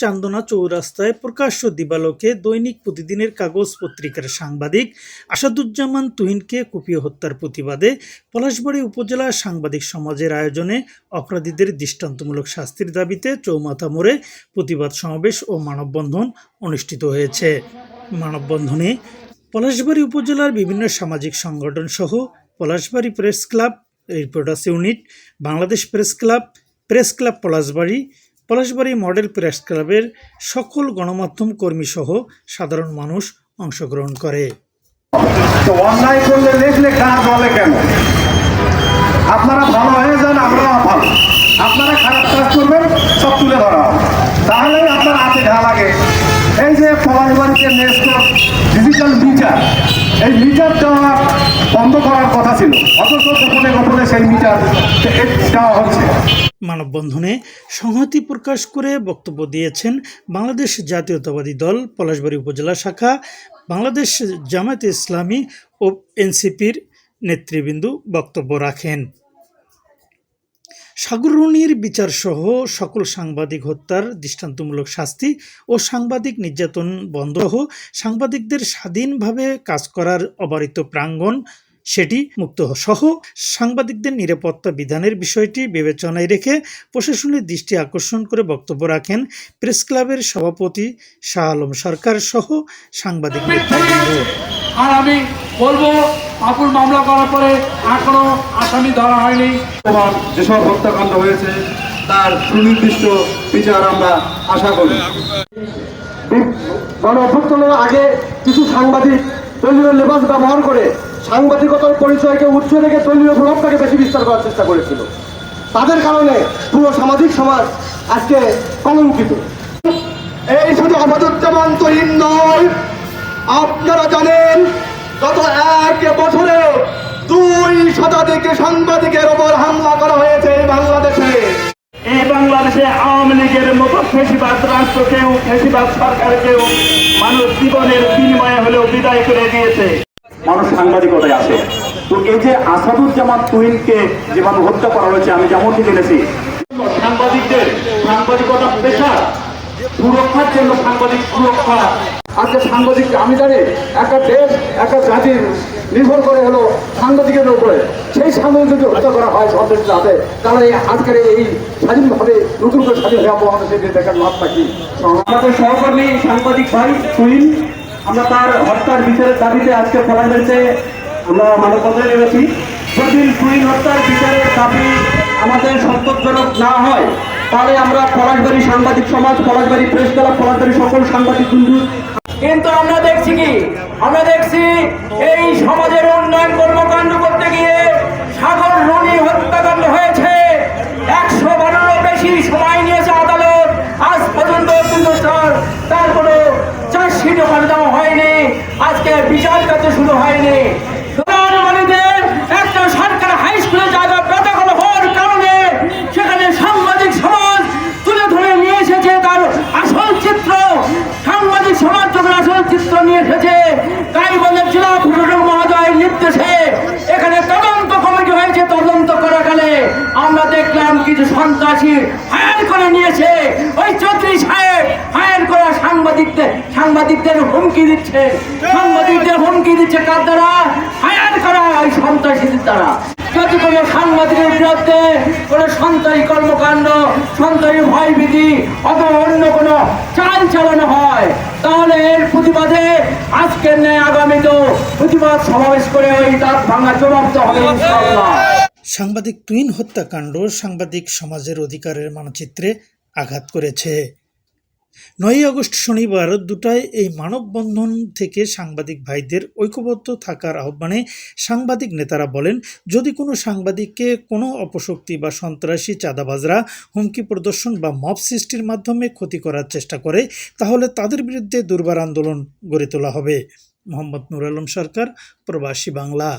চান্দনা চৌরাস্তায় প্রকাশ্য দিবালোকে দৈনিক প্রতিদিনের কাগজ পত্রিকার সাংবাদিক আসাদুজ্জামান তুহিনকে কুপিয়ে হত্যার প্রতিবাদে পলাশবাড়ী উপজেলা সাংবাদিক সমাজের আয়োজনে অপরাধীদের দৃষ্টান্তমূলক শাস্তির দাবিতে চৌমাথা মোড়ে প্রতিবাদ সমাবেশ ও মানববন্ধন অনুষ্ঠিত হয়েছে। মানববন্ধনে পলাশবাড়ী উপজেলার বিভিন্ন সামাজিক সংগঠন সহ Palashbari press club, reporters unit, Bangladesh press club Palashbari model press ক্লাবের সকল গণমাধ্যম কর্মী সহ সাধারণ মানুষ অংশগ্রহণ করে। অন্যায় করলে লেখলে কাজ বলে কেন? আপনারা ভালো হয়ে যান, আমরাও ভালো। আপনারা খারাপ কাজ করবেন, সব তুলে ধরা হবে, তাহলেই আপনার হাতে ঘা লাগে। এই যে পলাশবাড়িতে নেক্সট ডিজিটাল মিটার, এই মিটার দেওয়া বন্ধ করার কথা ছিল, অথচ গোপনে গোপনে সেই মিটার দেওয়া হচ্ছে। মানববন্ধনে সংহতি প্রকাশ করে বক্তব্য দিয়েছেন বাংলাদেশ জাতীয়তাবাদী দল পলাশবাড়ী উপজেলা শাখা, বাংলাদেশ জামায়াতে ইসলামী ও এনসিপির নেতৃবৃন্দ বক্তব্য রাখেন। সাগররুনির বিচারসহ সকল সাংবাদিক হত্যার দৃষ্টান্তমূলক শাস্তি ও সাংবাদিক নির্যাতন বন্ধ সাংবাদিকদের স্বাধীনভাবে কাজ করার অবারিত প্রাঙ্গণ সেটি মুক্ত সহ সাংবাদিকদের নিরাপত্তা বিধানের বিষয়টি বিবেচনায় রেখে প্রশাসনের দৃষ্টি আকর্ষণ করে বক্তব্য রাখেন প্রেস ক্লাবের সভাপতি শাহ আলম সরকার সহ সাংবাদিক নেতৃবৃন্দ। আর আমি বলবো, আপুর মামলা করার পরে এখনো আসামি ধরা হয়নি। যেসব হত্যাকাণ্ড হয়েছে তার সুনির্দিষ্ট বিচার আমরা আশা করি। গণ অভ্যুত্থানের আগে কিছু সাংবাদিক দলীয় লেবাস ব্যবহার করে সাংবাদিকতার পরিচয়কে উচ্চ রেখে দলীয় প্রভাবটাকে বেশি বিস্তার করার চেষ্টা করেছিল। তাদের কারণে পুরো সামাজিক সমাজ আজকে কলঙ্কিত। এই শুধু আসাদুজ্জামান তুহিন নয়, আপনারা জানেন গত 1 বছরে 2 শতাধিক সাংবাদিকের ওপর হামলা করা হয়েছে বাংলাদেশে। এই বাংলাদেশে আওয়ামী লীগের মতো ফেসিবাদ রাষ্ট্রকেও, ফেসিবাদ সরকারকেও মানুষ জীবনের বিনিময়ে হলেও বিদায় করে দিয়েছে। মানুষ সাংবাদিকতায় আসে। তো এই যে আসাদুজ্জামান তুহিনকে যেভাবে হত্যা করা হয়েছে, আমি যেমনটি জেনেছি, সাংবাদিকদের সাংবাদিকতা পেশা সুরক্ষার জন্য সাংবাদিক সুরক্ষা। আজকে সাংবাদিক, আমি জানি একটা দেশ একটা জাতির নির্ভর করে হলো সাংবাদিকের উপরে। সেই সাংবাদিক যদি হত্যা করা হয় সন্ত্রাসীর হাতে, তাহলে আজকের এই স্বাধীনভাবে নতুন করে স্বাধীন হয়ে বাংলাদেশের দেখার লাভটা কি? আমাদের সহকর্মী সাংবাদিক ভাই তুহিন, আমরা তার হত্যার বিচারের দাবিতে আজকে পলাশবাড়ীতে আমরা মানববন্ধনে নেমেছি। যদি তুহিন হত্যার বিচারের দাবি আমাদের সন্তোষজনক না হয়, তাহলে আমরা পলাশবাড়ী সাংবাদিক সমাজ, পলাশবাড়ী প্রেস ক্লাব, পলাশবাড়ী সকল সাংবাদিক বন্ধু। কিন্তু আমরা দেখছি কি, আমরা দেখছি এই সমাজের উন্নয়ন কর্মকাণ্ড করতে গিয়ে সাগররুনি হত্যাকাণ্ড হয়েছে। 112-এরও বেশি সময় নিয়েছে আদালত, আজ পর্যন্ত কিন্তু তার কোনো চার্জশিট ওখানে দেওয়া হয়নি, আজকে বিচার কার্য শুরু হয়নি। একটা সরকার হাই স্কুলে জায়গা বেদখল হওয়ার কারণে সেখানে সাংবাদিক সমাজ তুলে ধরে নিয়ে এসেছে তার আসল চিত্র। সাংবাদিক সমাজ যখন আসল চিত্র নিয়ে এসেছে, তাই বলে জেলা প্রশাসক মহোদয়ের নির্দেশে এখানে তদন্ত কমিটি হয়েছে। তদন্ত করাকালে আমরা দেখলাম কিছু সন্ত্রাসী হায়ার করে নিয়েছে। ওই চৌধুরী সাহেব হায়ার করা সাংবাদিকদের হুমকি দিচ্ছে। সাংবাদিকদের হুমকি দিচ্ছে কার দ্বারা? হায়ার করা ওই সন্ত্রাসীদের দ্বারা। যদি কোনো সাংবাদিকের বিরুদ্ধে কোনো সন্ত্রাসী কর্মকাণ্ড, সন্ত্রাসী ভয়ভীতি অথবা অন্য কোনো চাল চালানো হয়, তাহলে এর প্রতিবাদে আজকের ন্যায় আগামীতেও প্রতিবাদ সমাবেশ করে ওই দাঁত ভাঙা জবাব তো হবে ইনশাআল্লাহ। সাংবাদিক তুহিন হত্যাকাণ্ড সাংবাদিক সমাজের অধিকারের মানচিত্রে আঘাত করেছে। 9 আগস্ট শনিবার 2টায় এই মানববন্ধন থেকে সাংবাদিক ভাইদের ঐক্যবদ্ধ থাকার আহ্বানে সাংবাদিক নেতারা বলেন, যদি কোনো সাংবাদিককে কোনো অপশক্তি বা সন্ত্রাসী চাঁদাবাজরা হুমকি প্রদর্শন বা মব সৃষ্টির মাধ্যমে ক্ষতি করার চেষ্টা করে, তাহলে তাদের বিরুদ্ধে দুর্বার আন্দোলন গড়ে তোলা হবে। মোহাম্মদ নুর আলম সরকার, প্রবাসী বাংলা।